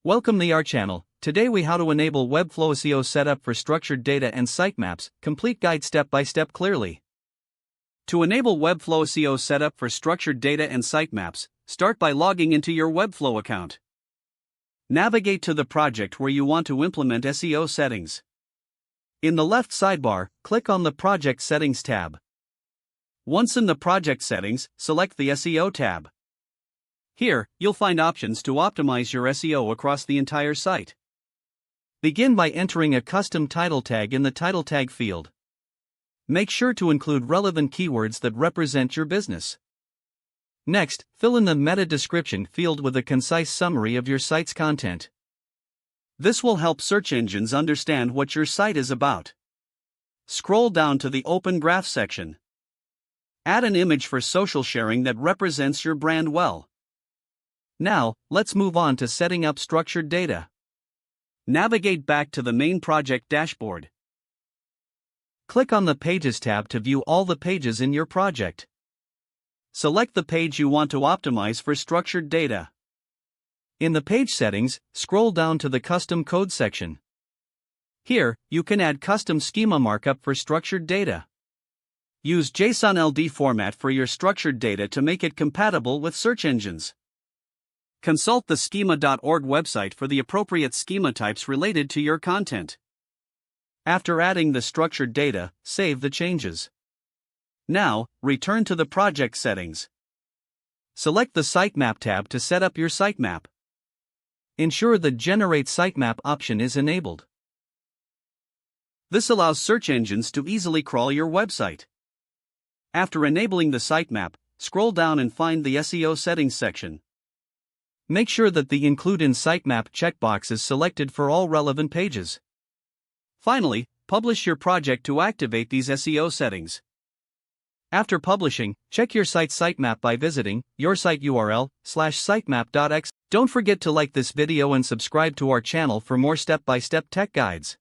Welcome to our channel. Today we how to enable Webflow SEO setup for structured data and sitemaps, complete guide step by step clearly. To enable Webflow SEO setup for structured data and sitemaps, start by logging into your Webflow account. Navigate to the project where you want to implement SEO settings. In the left sidebar, click on the Project Settings tab. Once in the project settings, select the SEO tab. Here, you'll find options to optimize your SEO across the entire site. Begin by entering a custom title tag in the title tag field. Make sure to include relevant keywords that represent your business. Next, fill in the meta description field with a concise summary of your site's content. This will help search engines understand what your site is about. Scroll down to the Open Graph section. Add an image for social sharing that represents your brand well. Now, let's move on to setting up structured data. Navigate back to the main project dashboard. Click on the Pages tab to view all the pages in your project. Select the page you want to optimize for structured data. In the page settings, scroll down to the Custom Code section. Here, you can add custom schema markup for structured data. Use JSON LD format for your structured data to make it compatible with search engines. Consult the schema.org website for the appropriate schema types related to your content. After adding the structured data, save the changes. Now, return to the project settings. Select the Sitemap tab to set up your sitemap. Ensure the Generate Sitemap option is enabled. This allows search engines to easily crawl your website. After enabling the sitemap, scroll down and find the SEO settings section. Make sure that the Include in Sitemap checkbox is selected for all relevant pages. Finally, publish your project to activate these SEO settings. After publishing, check your site's sitemap by visiting your site URL/sitemap.x. Don't forget to like this video and subscribe to our channel for more step-by-step tech guides.